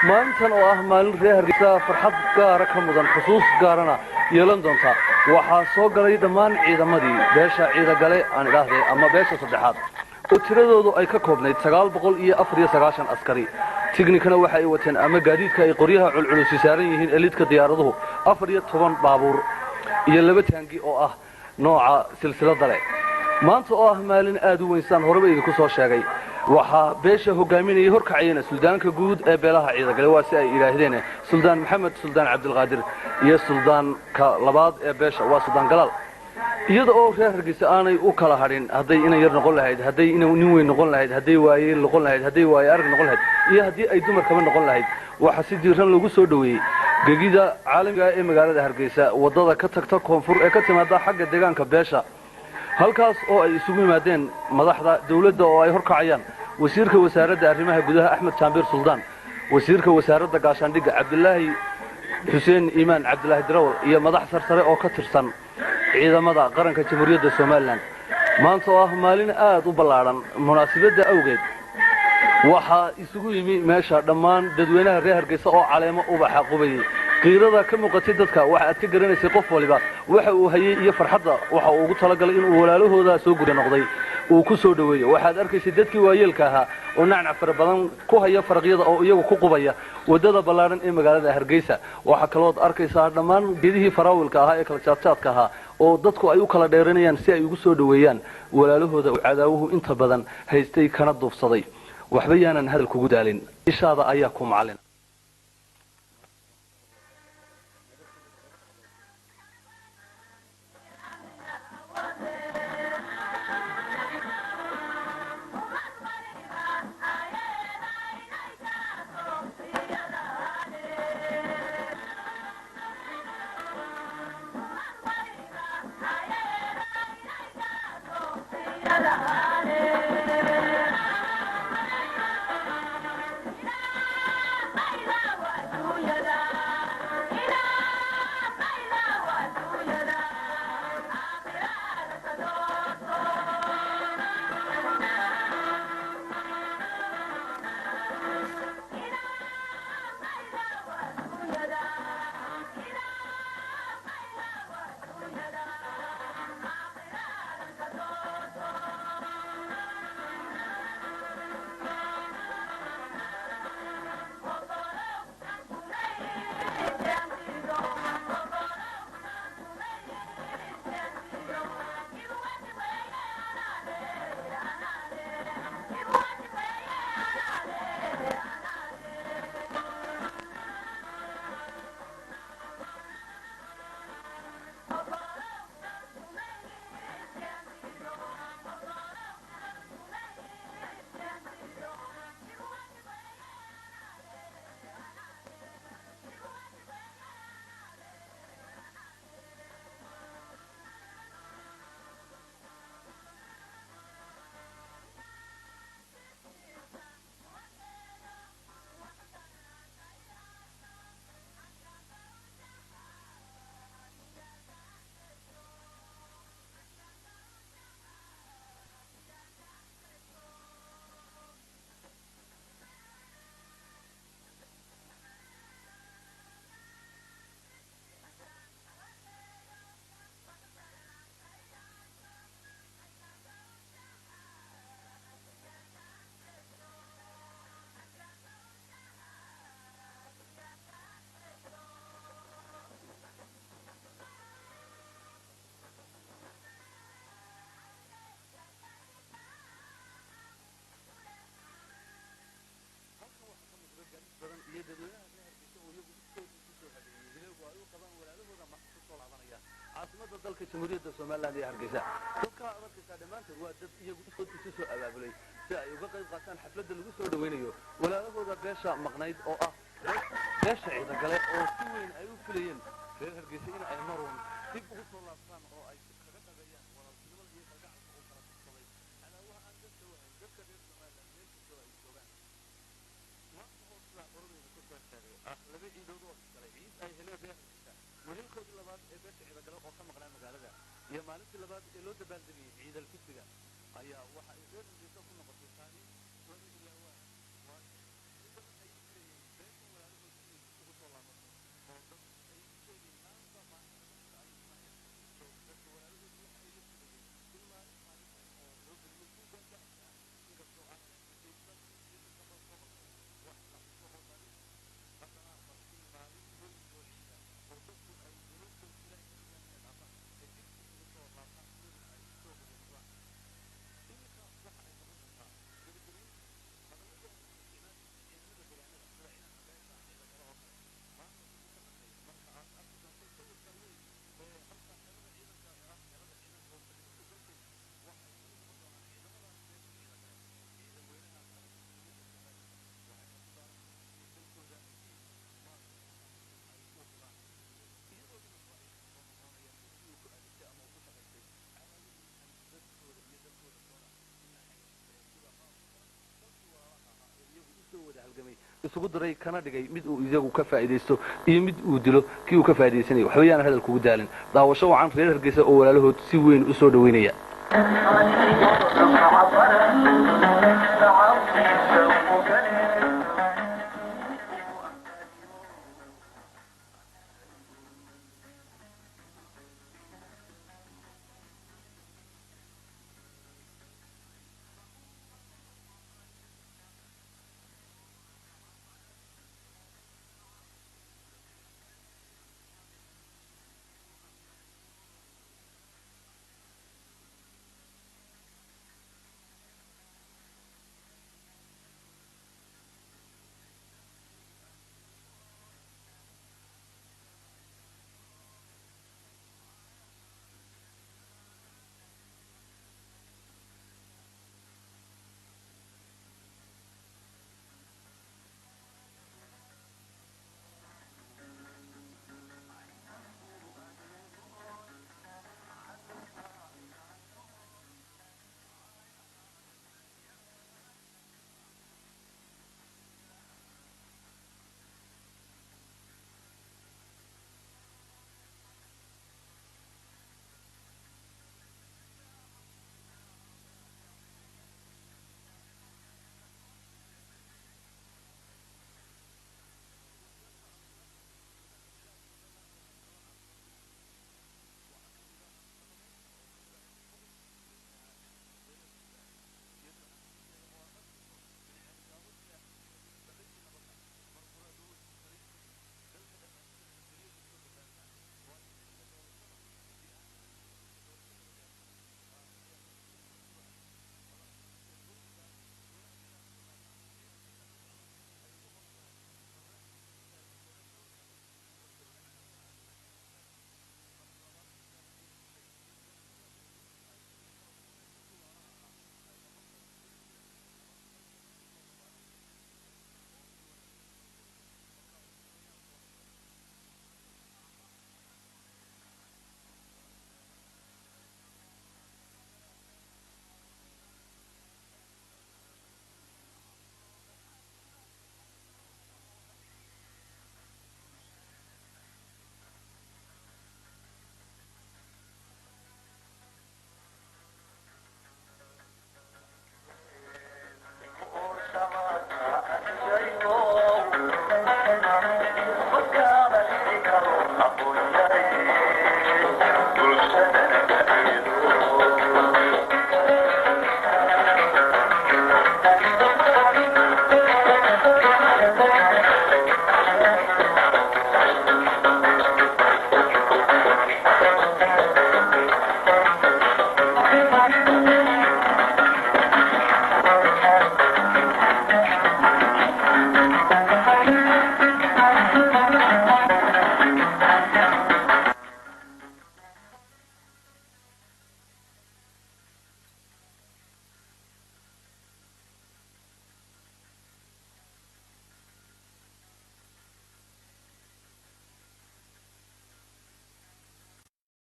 maalintan oo ah maalin reer Hargeysa farxad gaar ah ka mudan xusuus gaarana yeelan doonta waxaa soo galay dhammaan ciidamadii beesha ciidagale aan idhaahday ama beesha saddexaad oo tiradoodu ay ka koobnayd 994 askari tignikana waxa ay wateen ama gaadiidka ay qoryaha culculus saaran yihiin elidka diyaaraduhu 14 baabuur iyo 2 taangi oo ah nooca silsilada leh maanta oo ah maalin aad u weyn horeba idinku soo sheegay waxa beesha hogaaminayay horkacayna suldaanka guud ee beelaha ciidagale waa si ay ilaahdeen suldaan maxamed suldaan cabdulqaadir iyo suldaanka labaad ee beesha waa suldaan galaal iyada oo reer Hargeysa aanay u kala hadhin haday inay yar noqon lahayd haday inay nin weyn noqon lahayd haday waayeel noqon lahayd haday waay arag noqon lahayd iyo hadii ay dumar kaba noqon lahayd waxa si diiran lagu soo dhaweeyay gegida caalamiga ee magaalada Hargeysa wadada ka tagta koonfur ee ka timaada xagga deegaanka beesha halkaas oo ay isugu yimaadeen madaxda dawladda oo ay horkacayaan wasiirka wasaaradda arrimaha gudaha Axmed Jaambir Suldaan wasiirka wasaaradda gaashaandhigga Cabdullaahi Xuseen Iimaan Cabdullaahi Darawal iyo madax sare oo ka tirsan ciidamada qaranka Jamhuuriyadda Soomaaliland maanta oo ah maalin aad u ballaaran munaasabada awgeed waxa isugu yimi meesha dhammaan dadweynaha reer Hargeysa oo caleemo ubaxa qubayay qiirada ka muuqatay dadka waxa aad ka garanaysay qof waliba waxa uu hayay iyo farxadda waxa uu ugu talagalay in uu walaalahooda soo guri noqday uu ku soo dhaweeyo waxaad arkaysay dadkii waayeelka ahaa oo nacnac fara badan ku haya farqiyada oo iyagu ku qubaya wadada ballaaran ee magaalada Hargeysa waxa kale oo arkaysaa dhammaan geedihii faraawilka ahaa ee kala jaadjaadka ahaa oo dadku ay u kala dheeranayaan si ay ugu soo dhaweeyaan walaalahooda oo cadaawuhu inta badan haystay kana duufsaday waxba yaanan hadal kugu daalin ishaada ayaa ku macalin عاصمة dalka Jamhuuriyadda Soomaaliland ee Hargeysa dadka amarkiisa dhamaantood waa dad iyagu isu soo abaabulay si ay uga qayb qaataan xafladda lagu soo dhaweynayo walaalahooda beesha maqnayd oo ah beesha ciidagale oo si weyn ay u filayeen reer Hargeysa in ay maroon dib ugu soo laabtaan oo ay kaga dhagayaan walaalnimada iyo kalgacalka oo kala tusay alaawaha aan dadka wahayn dadka reer Soomaaliland meesha ay joogaan maanta oo sida qorobeyda ku soo sheegay laba ciidood oo kale ciid ay heleen reer Hargeysa weelkoodii labaad ee beesha ciidagale oo ka maqnaa magaalada iyo maalintii labaad ee loo dabaaldegay ciid al-fitriga ayaa waxa ay reer Hargeysa ku noqotay taariikh wada ilaa waa ay filayeen isugu diray kana dhigay mid uu iyagu ka faa'iidaysto iyo mid uu dilo kii uu ka faa'iidaysanayo waxba yaan hadal kugu daalin daawasho wacan reer Hargeysa oo walaalahood si weyn u soo dhaweynaya